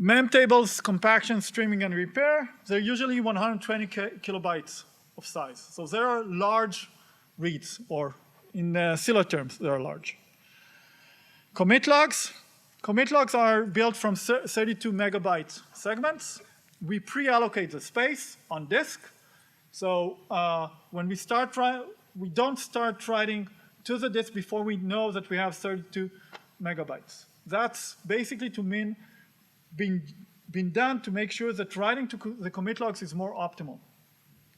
Mem tables, compaction, streaming, and repair, they're usually 120 kilobytes of size. So they are large reads, or in Scylla terms, they are large. Commit logs. Commit logs are built from 32 megabyte segments. We pre-allocate the space on disk. So when we start we don't start writing to the disk before we know that we have 32 megabytes. That's basically to mean been done to make sure that writing to the commit logs is more optimal.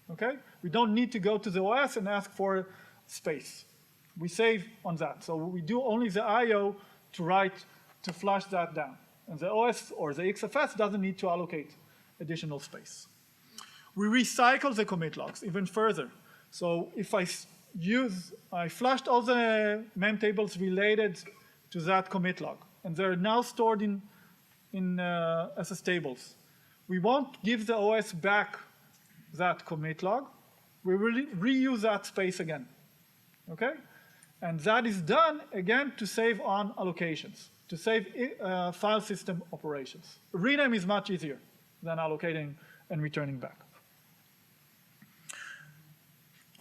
Okay? We don't need to go to the OS and ask for space. We save on that. So we do only the I/O to write, to flush that down. And the OS or the XFS doesn't need to allocate additional space. We recycle the commit logs even further. So if I flushed all the mem tables related to that commit log, and they're now stored in SS tables. We won't give the OS back that commit log. We will reuse that space again, okay? And that is done, again, to save on allocations, to save file system operations. Rename is much easier than allocating and returning back.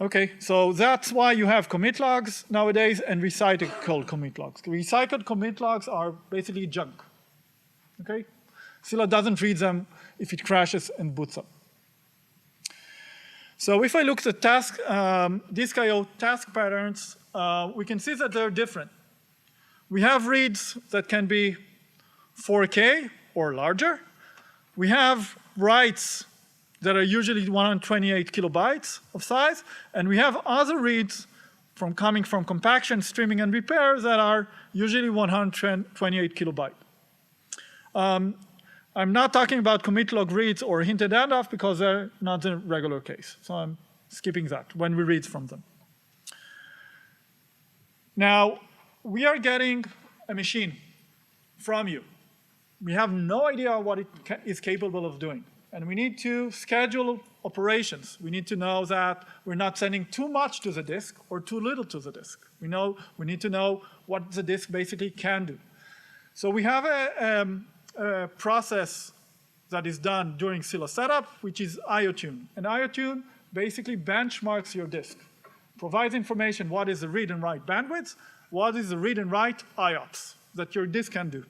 Okay, so that's why you have commit logs nowadays and recycled commit logs. Recycled commit logs are basically junk, okay? Scylla doesn't read them if it crashes and boots up. So if I look at disk I/O task patterns, we can see that they're different. We have reads that can be 4K or larger. We have writes that are usually 128 kilobytes of size, and we have other reads coming from compaction, streaming, and repair that are usually 128 kilobyte. I'm not talking about commit log reads or hinted handoff because they're not the regular case. So I'm skipping that when we read from them. Now, we are getting a machine from you. We have no idea what it is capable of doing. And we need to schedule operations. We need to know that we're not sending too much to the disk or too little to the disk. We need to know what the disk basically can do. So we have a process that is done during Scylla setup, which is IOTune. And IOTune basically benchmarks your disk, provides information what is the read and write bandwidth, what is the read and write IOPS that your disk can do.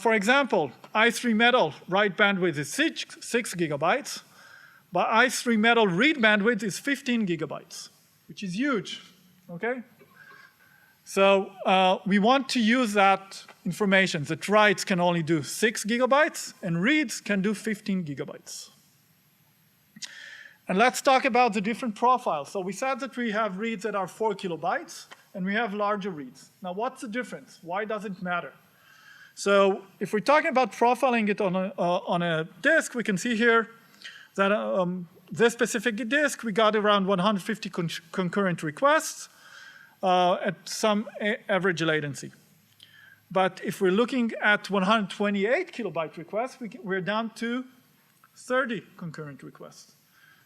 For example, i3 Metal write bandwidth is 6 gigabytes, but i3 Metal read bandwidth is 15 gigabytes, which is huge, okay? So we want to use that information that writes can only do 6 gigabytes and reads can do 15 gigabytes. And let's talk about the different profiles. So we said that we have reads that are 4 kilobytes and we have larger reads. Now what's the difference? Why does it matter? So if we're talking about profiling it on a disk, we can see here that this specific disk, we got around 150 concurrent requests at some average latency. But if we're looking at 128 kilobyte requests, we're down to 30 concurrent requests.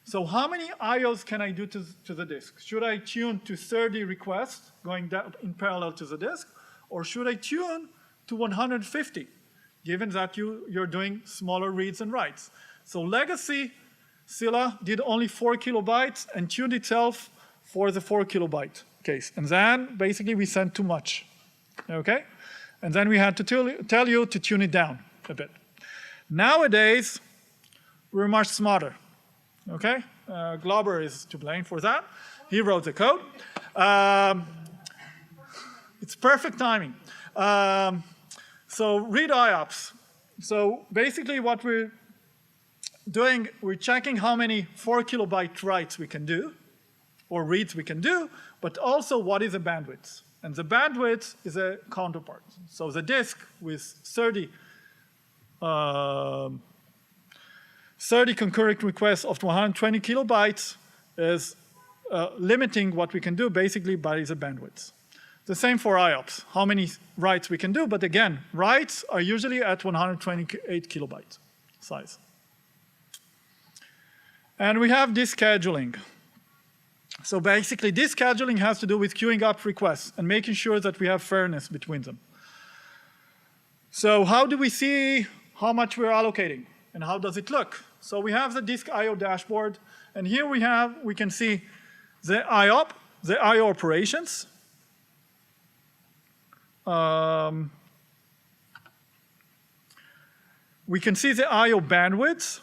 So how many IOs can I do to the disk? Should I tune to 30 requests going down in parallel to the disk? Or should I tune to 150, given that you're doing smaller reads and writes? So legacy Scylla did only 4 kilobytes and tuned itself for the 4 kilobyte case. And then basically we sent too much, okay? And then we had to tell you to tune it down a bit. Nowadays, we're much smarter, okay? Glauber is to blame for that. He wrote the code. It's perfect timing. So read IOPS. So basically what we're doing, we're checking how many 4 kilobyte writes we can do, or reads we can do, but also what is the bandwidth. And the bandwidth is a counterpart. So the disk with 30 concurrent requests of 120 kilobytes is limiting what we can do basically by the bandwidth. The same for IOPS, how many writes we can do, but again, writes are usually at 128 kilobyte size. And we have disk scheduling. So basically, disk scheduling has to do with queuing up requests and making sure that we have fairness between them. So how do we see how much we're allocating and how does it look. So we have the disk I/O dashboard, and here we can see the IOP, the I/O operations. We can see the I/O bandwidth,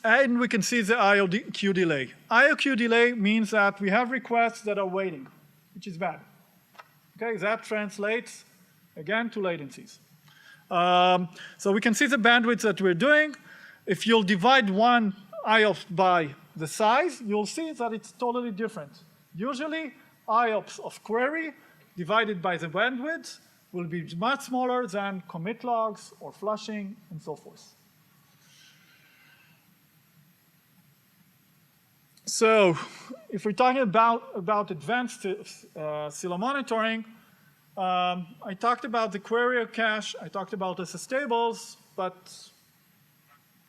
and we can see the IOQ delay. IOQ delay means that we have requests that are waiting, which is bad. Okay, that translates, again, to latencies. So we can see the bandwidth that we're doing. If you'll divide one IOPS by the size, you'll see that it's totally different. Usually, IOPS of query divided by the bandwidth will be much smaller than commit logs or flushing and so forth. So if we're talking about advanced Scylla monitoring, I talked about the query cache, I talked about SS tables, but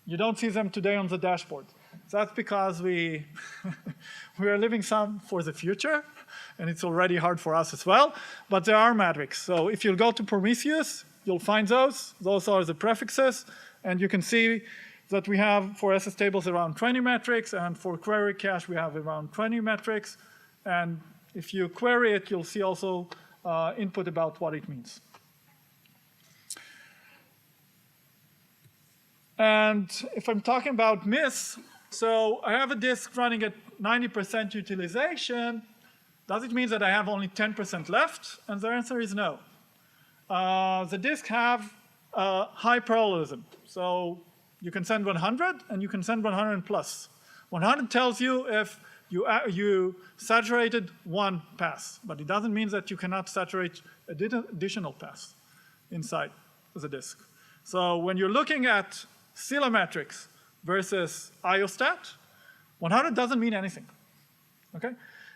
you don't see them today on the dashboard. That's because we are leaving some for the future, and it's already hard for us as well, but there are metrics. So if you go to Prometheus, you'll find those. Those are the prefixes, and you can see that we have for SS tables around 20 metrics, and for query cache we have around 20 metrics. And if you query it, you'll see also input about what it means. And if I'm talking about miss, so I have a disk running at 90% utilization. Does it mean that I have only 10% left? And the answer is no. The disk have high parallelism. So you can send 100 and you can send 100 plus. 100 tells you if you saturated one pass, but it doesn't mean that you cannot saturate additional pass inside the disk. So when you're looking at Scylla metrics versus IOStat, 100 doesn't mean anything. Okay?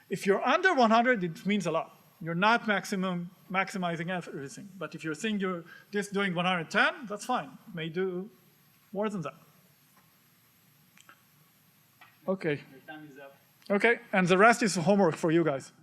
If you're under 100, it means a lot. You're not maximizing everything. But if you're seeing your disk doing 110, that's fine. It may do more than that. Okay. Your time is up. Okay, and the rest is homework for you guys.